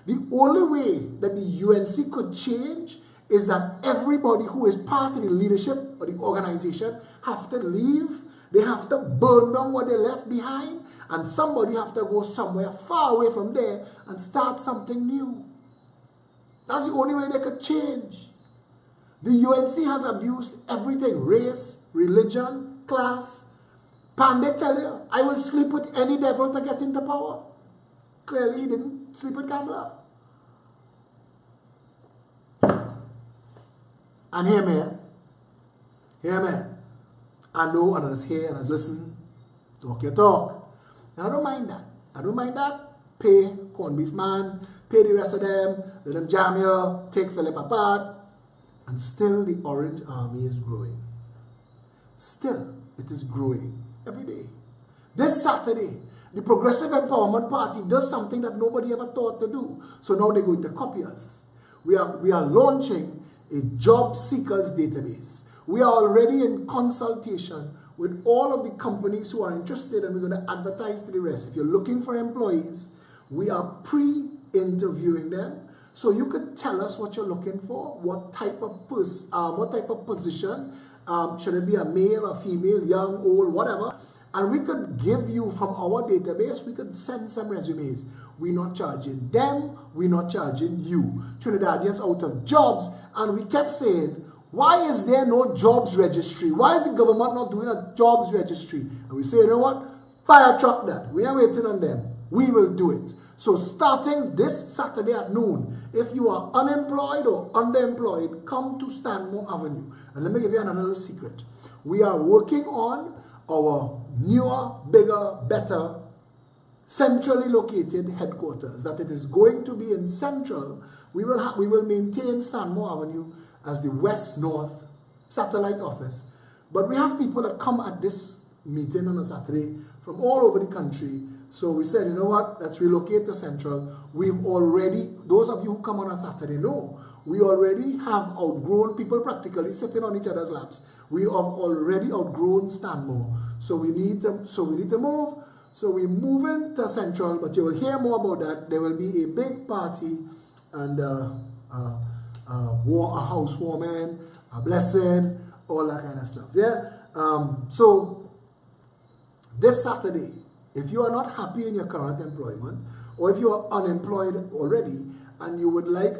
Speaker 1: The only way that the UNC could change is that everybody who is part of the leadership or the organization have to leave. They have to burn down what they left behind, and somebody have to go somewhere far away from there and start something new. That's the only way they could change. The UNC has abused everything: race, religion, class. Pandey tell you, I will sleep with any devil to get into power. Clearly he didn't sleep with Kamala. And hear me. Hear me. I know and I hear and I listen. Talk your talk. And I don't mind that. I don't mind that. Pay corned beef man. Pay the rest of them. Let them jam you. Take Philip apart. And still the Orange Army is growing. Still it is growing every day. This Saturday, the Progressive Empowerment Party does something that nobody ever thought to do. So now they're going to copy us. We are launching a job seekers database. We are already in consultation with all of the companies who are interested, and we're going to advertise to the rest. If you're looking for employees, we are interviewing them. So you could tell us what you're looking for, what type of position, should it be a male or female, young, old, whatever, and we could give you from our database, we could send some resumes. We're not charging them, we're not charging you. Trinidadians out of jobs, and we kept saying, why is there no jobs registry? Why is the government not doing a jobs registry? And we say, you know what? Fire truck that. We are waiting on them. We will do it. So starting this Saturday at noon, if you are unemployed or underemployed, come to Stanmore Avenue. And let me give you another little secret. We are working on our newer, bigger, better, centrally located headquarters. That it is going to be in Central. We will maintain Stanmore Avenue as the West-North satellite office. But we have people that come at this meeting on a Saturday from all over the country. So we said, you know what, let's relocate to Central. We've already, those of you who come on a Saturday know, we already have outgrown people practically sitting on each other's laps. We have already outgrown Stanmore. So we need to move. So we're moving to Central, but you will hear more about that. There will be a big party and a housewarming, a blessing, all that kind of stuff. Yeah. So this Saturday, if you are not happy in your current employment, or if you are unemployed already and you would like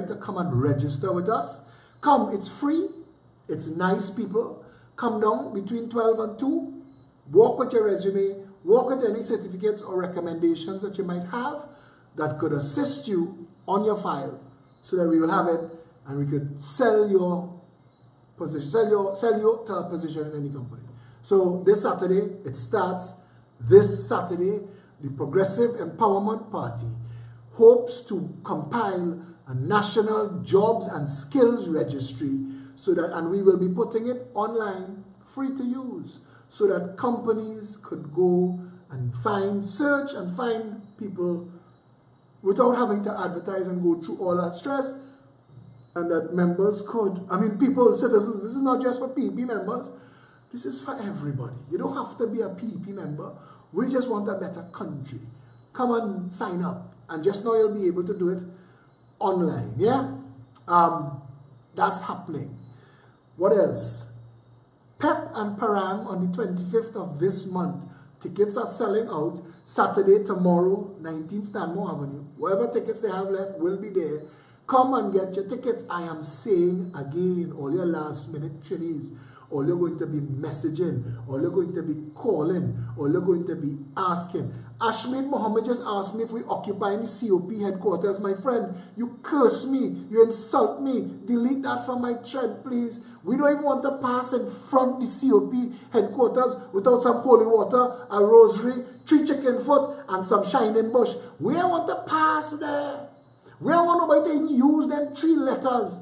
Speaker 1: to come and register with us, come. It's free. It's nice people. Come down between 12 and 2. Walk with your resume. Walk with any certificates or recommendations that you might have that could assist you on your file, so that we will have it and we could sell your position, sell you to a position in any company. So this Saturday, it starts this Saturday. The Progressive Empowerment Party hopes to compile a national jobs and skills registry, so that, and we will be putting it online, free to use, so that companies could go and search and find people without having to advertise and go through all that stress, and that members could, people, citizens, this is not just for PEP members, this is for everybody. You don't have to be a PEP member. We just want a better country. Come and sign up, and just now you'll be able to do it online, yeah? That's happening. What else? Pep and Parang on the 25th of this month. Tickets are selling out. Saturday, tomorrow, 19 Stanmore Avenue. Whatever tickets they have left will be there. Come and get your tickets. I am saying again, all your last minute trainees, all you're going to be messaging, all you're going to be calling, all you're going to be asking. Ashmead Mohammed just asked me if we occupy the COP headquarters. My friend, you curse me, you insult me. Delete that from my thread, please. We don't even want to pass in front the COP headquarters without some holy water, a rosary, 3 chicken foot, and some shining bush. We don't want to pass there. We don't want nobody to use them 3 letters.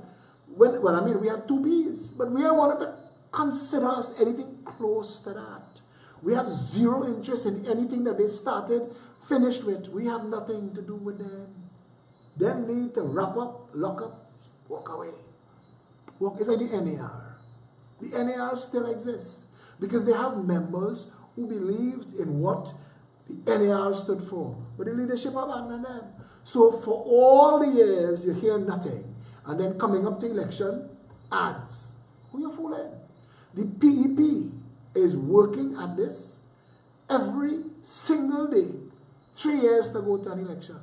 Speaker 1: We have 2 B's, but we don't want to consider us anything close to that. We have zero interest in anything that they started, finished with. We have nothing to do with them. Them need to wrap up, lock up, walk away. It's like the NAR. The NAR still exists because they have members who believed in what the NAR stood for, but the leadership abandoned them. So for all the years, you hear nothing. And then coming up to election, ads. Who you fooling? The PEP is working at this every single day, 3 years to go to an election.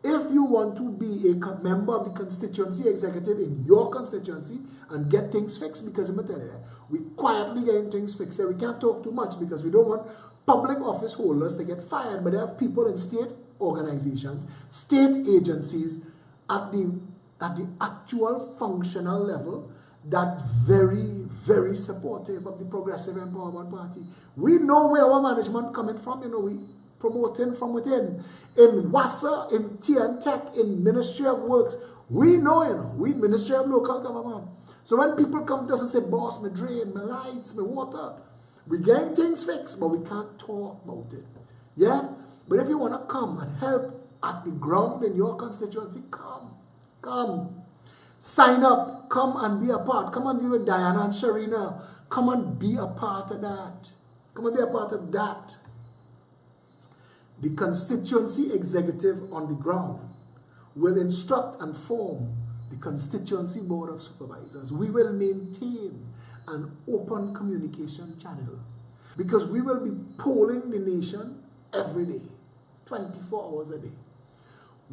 Speaker 1: If you want to be a member of the constituency executive in your constituency and get things fixed, because I'm telling you, we quietly getting things fixed. We can't talk too much because we don't want public office holders to get fired, but they have people in state organizations, state agencies at the actual functional level that very, very supportive of the Progressive Empowerment Party. We know where our management coming from, we promoting from within. In WASA, in TNTech, in Ministry of Works, we know, we Ministry of Local Government. So when people come to us and say, boss, my drain, my lights, my water, we getting things fixed, but we can't talk about it. Yeah? But if you want to come and help at the ground in your constituency, come. Sign up, come and be a part. Come and deal with Diana and Sharina. Come and be a part of that. Come and be a part of that. The constituency executive on the ground will instruct and form the constituency board of supervisors. We will maintain an open communication channel because we will be polling the nation every day, 24 hours a day.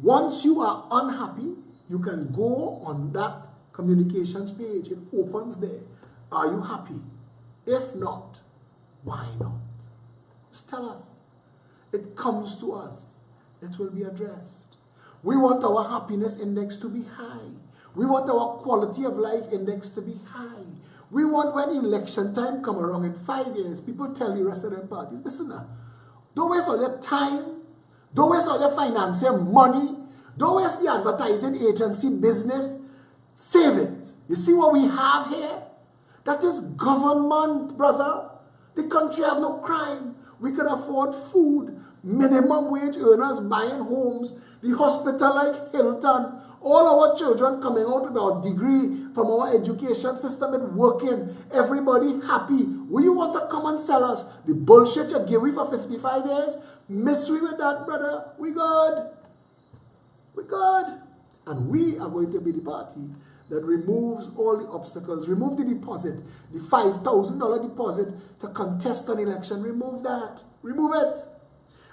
Speaker 1: Once you are unhappy, you can go on that communications page. It opens there. Are you happy? If not, why not? Just tell us. It comes to us. It will be addressed. We want our happiness index to be high. We want our quality of life index to be high. We want when election time come around in 5 years, people tell the rest of them parties, listen now, don't waste all your time, don't waste all your financial money, don't waste the advertising agency business, save it. You see what we have here? That is government, brother. The country have no crime. We can afford food, minimum wage earners buying homes, the hospital like Hilton, all our children coming out with our degree from our education system and working, everybody happy. Will you want to come and sell us the bullshit you give me for 55 years? Miss we with that, brother. We good. We good. And we are going to be the party that removes all the obstacles. Remove the deposit, the $5,000 deposit to contest an election. Remove that. Remove it.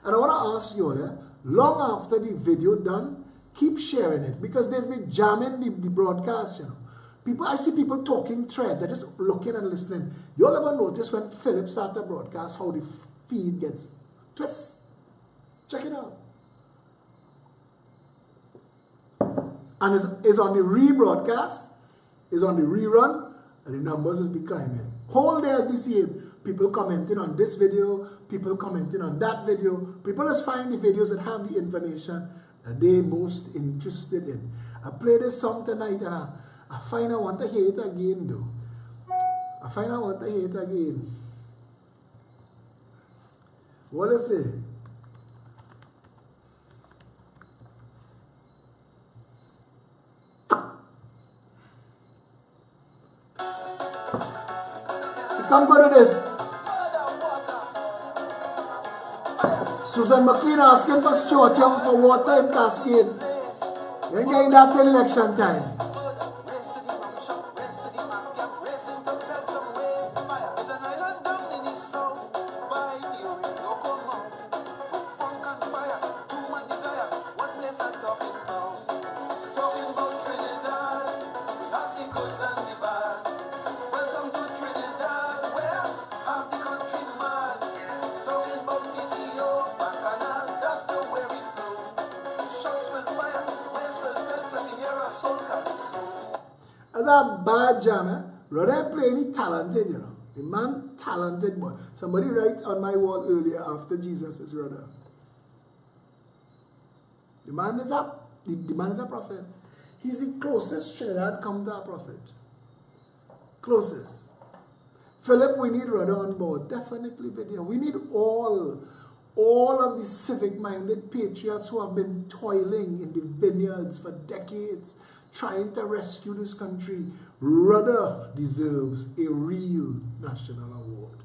Speaker 1: And I want to ask you, long after the video done, keep sharing it because there's been jamming the broadcast, you know. People, I see people talking threads. I just looking and listening. You all ever notice when Philip started broadcast how the feed gets twist? Check it out. And it's on the rebroadcast, it's on the rerun, and the numbers is be climbing. Whole day as we see it, people commenting on this video, people commenting on that video. People just find the videos that have the information that they're most interested in. I play this song tonight and I find I want to hear it again though. I find I want to hear it again. What is it? Come go to this. Susan McLean asking for Stuart Young for water in Cascade. You ain't getting that till election time. As a bad jammer, rather play any talented, you know. The man talented boy. Somebody write on my wall earlier after Jesus is rather. The man is a prophet. He's the closest Trinidad come to a prophet. Closest. Philip, we need Rudder on board. Definitely video. We need all of the civic-minded patriots who have been toiling in the vineyards for decades, trying to rescue this country. Rudder deserves a real national award.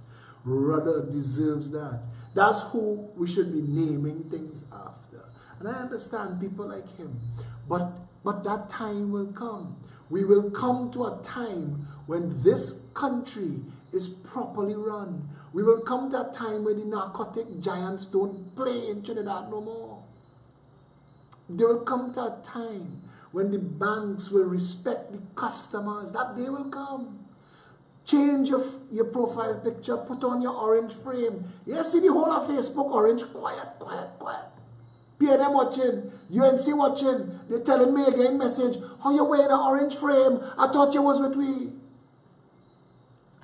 Speaker 1: Rudder deserves that. That's who we should be naming things after. And I understand people like him. But that time will come. We will come to a time when this country is properly run. We will come to a time where the narcotic giants don't play in Trinidad no more. They will come to a time when the banks will respect the customers. That day will come. Change your profile picture. Put on your orange frame. You see the whole of Facebook orange. Quiet, quiet, quiet. PNM watching. UNC watching. They're telling me again message. How you wearing an orange frame? I thought you was with me.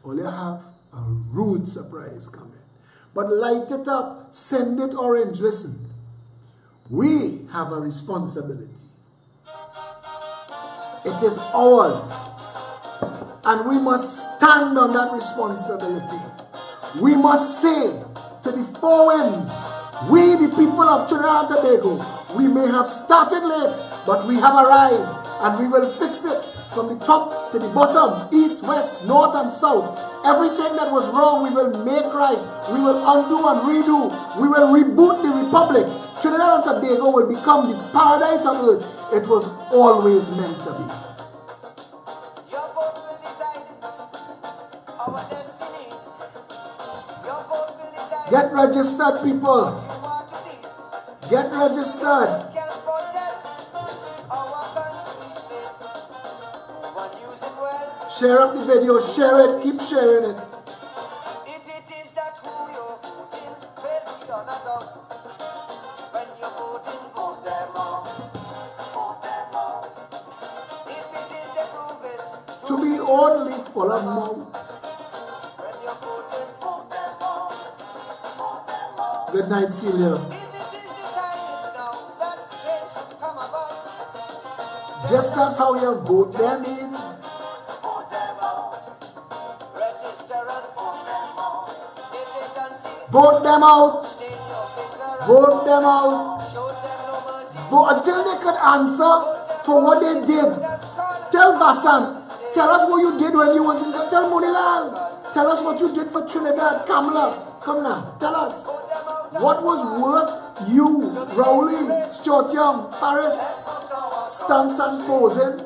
Speaker 1: All you have a rude surprise coming. But light it up. Send it orange. Listen. We have a responsibility. It is ours. And we must stand on that responsibility. We must say to the four winds, we the people of Trinidad and Tobago, we may have started late, but we have arrived and we will fix it from the top to the bottom, east, west, north and south. Everything that was wrong, we will make right. We will undo and redo. We will reboot the republic. Trinidad and Tobago will become the paradise on earth it was always meant to be.
Speaker 2: Your vote will decide our destiny. Your vote will decide
Speaker 1: Get registered, people.
Speaker 2: what you want to be.
Speaker 1: Get registered.
Speaker 2: Can protect our country's faith. One use it well.
Speaker 1: Share up the video. Share it. Keep sharing it.
Speaker 2: If it is that who you're voting, fail beyond a doubt. When you're voting, vote them out. Vote them out. If it is the proven,
Speaker 1: To be only full of mouth.
Speaker 2: when you're voting, vote them out. Vote them out.
Speaker 1: Good night, Celia.
Speaker 2: If it is the time is now that change should come about.
Speaker 1: Just as how you vote them in.
Speaker 2: Vote them out. Register and vote them out. If they can see,
Speaker 1: Vote them out.
Speaker 2: stain your finger and
Speaker 1: Vote them out.
Speaker 2: show them no mercy.
Speaker 1: Vote until they could answer for what they did. Tell Vasan. Tell us what you did when you was in the... Tell Monilal. Tell us what you did for Trinidad. Kamala. Come now. Tell us. What was worth you, Rowley, Stuart Young, Paris, stunts and posing?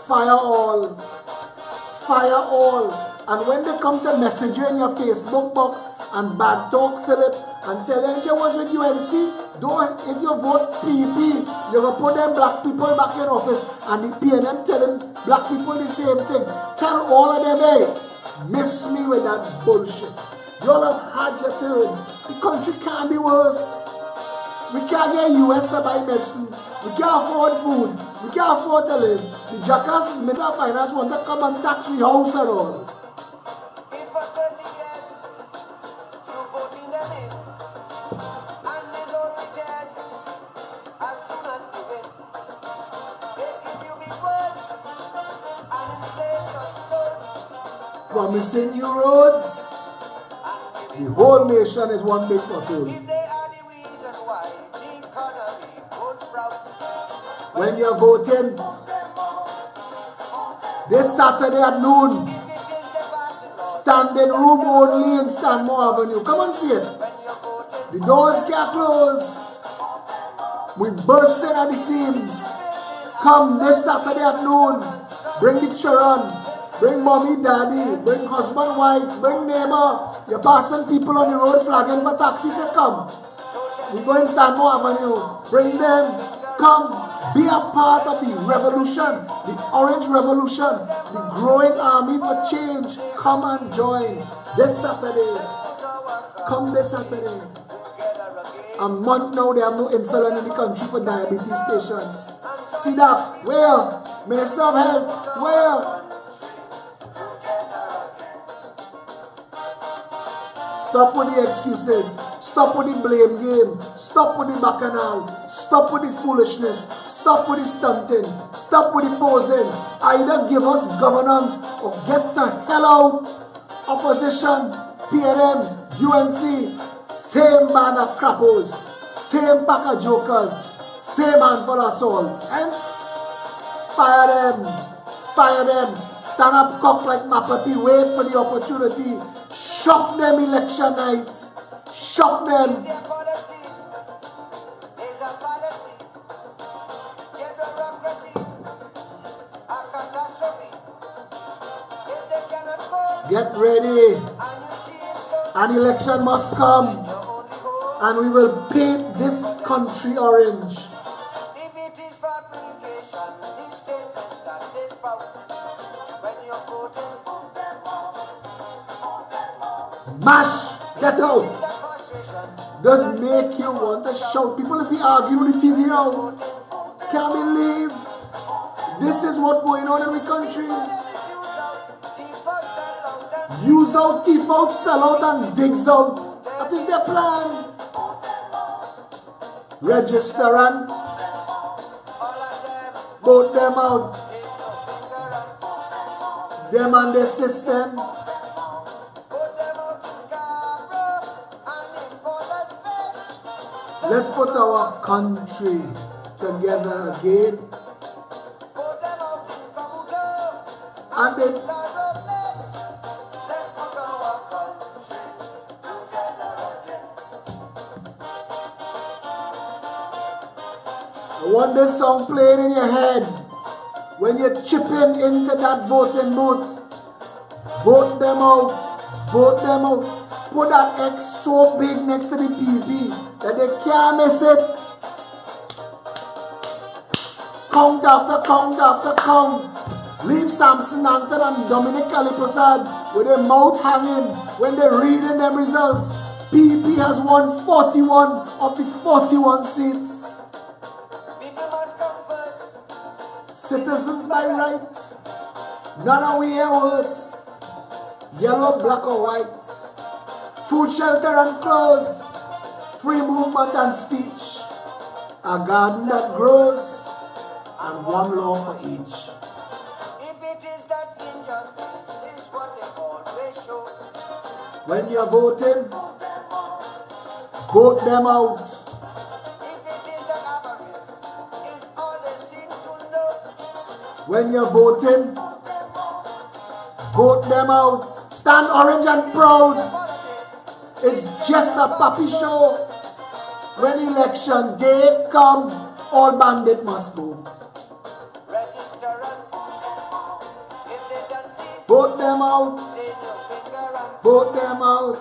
Speaker 1: Fire all. Fire all. And when they come to message you in your Facebook box and bad talk Philip and tell them you was with UNC, don't, if you vote PP, you're going to put them black people back in office and the PNM telling black people the same thing. Tell all of them, hey, miss me with that bullshit. You all have had your turn. The country can't be worse. We can't get US to buy medicine. We can't afford food. We can't afford to live. The jackasses, Minister of Finance want to come and tax the house and all.
Speaker 2: If for 30 years you voting them in, and there's only tears as soon as you win, they give you big words and enslave your soul.
Speaker 1: Promising you roads. The whole nation is one big pothole.
Speaker 2: If they are the reason why the economy won't sprout,
Speaker 1: When you're voting, this Saturday at noon,
Speaker 2: if it is the passing law,
Speaker 1: standing room only in Stanmore Avenue. Come and see it.
Speaker 2: when you're voting,
Speaker 1: The doors can't close. We bursting at the seams. Come this Saturday at noon. Bring the children. Bring mommy, daddy. Bring husband, wife. Bring neighbor. You're passing people on the road flagging for taxis. Say come. We go in Stanmore Avenue. Bring them. Come. Be a part of the revolution. The Orange Revolution. The growing army for change. Come and join. This Saturday. Come this Saturday. A month now they have no insulin in the country for diabetes patients. See that? Where? Minister of Health. Where? Stop with the excuses. Stop with the blame game. Stop with the bacchanal. Stop with the foolishness. Stop with the stunting. Stop with the posing. Either give us governance or get the hell out. Opposition, PNM, UNC, same band of crappos, same pack of jokers, same handful of salt. And fire them. Fire them. Stand up cock like Mapapi. Wait for the opportunity. Shock them election night. Shock them.
Speaker 2: their policy is a fallacy. Bureaucracy, a catastrophe. If they cannot cope
Speaker 1: Get ready.
Speaker 2: and you see it so,
Speaker 1: An election must come.
Speaker 2: your only hope.
Speaker 1: And we will paint this country orange.
Speaker 2: If it is fabrication, these statements that they spout, when you're voting, vote them out.
Speaker 1: Mash. Get out.
Speaker 2: It's a frustration.
Speaker 1: Does make you want to shout. People is be arguing with the TV now. Can't believe this is what's going on in the country. Use out, thief out, sell out, and digs out. That is their plan. Register and vote them out. Them and the system. Let's put our country together again. And they, I want this song playing in your head when you're chipping into that voting booth. Vote them out. Vote them out. Put that X so big next to the PP that they can't miss it. Count after count after count. Leave Samson Anton and Dominic Kaliprasad with their mouth hanging when they're reading them results. PP has won 41 of the 41 seats. Citizens by right. None are we worse. Yellow, black or white. Food, shelter and clothes. Free movement and speech. A garden that grows. And one law for each.
Speaker 2: If it is that injustice is what they always show.
Speaker 1: When you're voting, vote them out.
Speaker 2: If it is that avarice is all they seem to know.
Speaker 1: When you're voting, vote them out. Stand orange and proud. It's just a puppy show. When election day come, all bandit must go. Vote them out. Vote them out.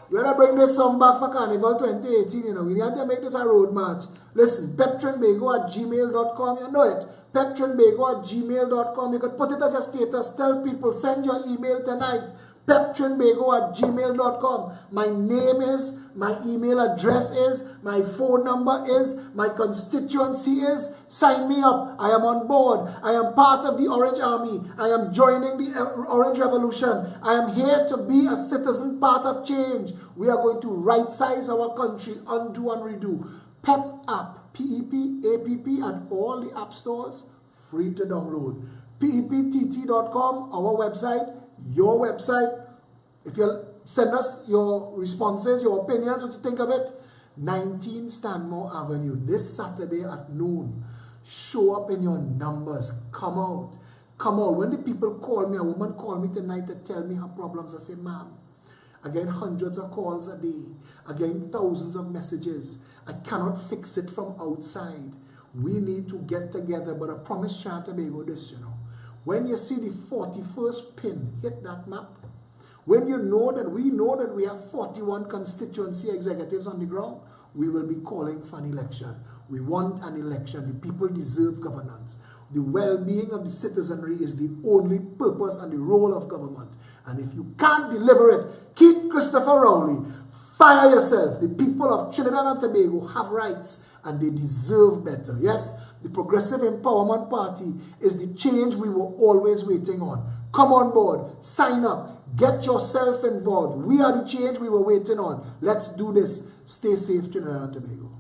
Speaker 1: We're going to bring this song back for Carnival 2018, you know. We need to make this a road march. Listen, peptrinbago@gmail.com, you know it. peptrinbago@gmail.com. You could put it as your status. Tell people, send your email tonight. peptrinbago@gmail.com. My name is, my email address is, my phone number is, my constituency is. Sign me up. I am on board. I am part of the Orange Army. I am joining the Orange Revolution. I am here to be a citizen, part of change. We are going to right-size our country, undo and redo. PEP app, PEP, APP, at all the app stores, free to download. PEPTT.com, our website, your website. If you send us your responses, your opinions, what you think of it, 19 Stanmore Avenue, this Saturday at noon. Show up in your numbers. Come out. Come out. When the people call me, a woman called me tonight to tell me her problems, I say, ma'am, I get hundreds of calls a day. I get thousands of messages. I cannot fix it from outside. We need to get together. But I promise Shantabago this, you know. When you see the 41st pin hit that map, when you know that we have 41 constituency executives on the ground, we will be calling for an election. We want an election. The people deserve governance. The well-being of the citizenry is the only purpose and the role of government. And if you can't deliver it, keep Christopher Rowley. Fire yourself. The people of Trinidad and Tobago have rights and they deserve better. Yes, the Progressive Empowerment Party is the change we were always waiting on. Come on board. Sign up. Get yourself involved. We are the change we were waiting on. Let's do this. Stay safe, Trinidad and Tobago.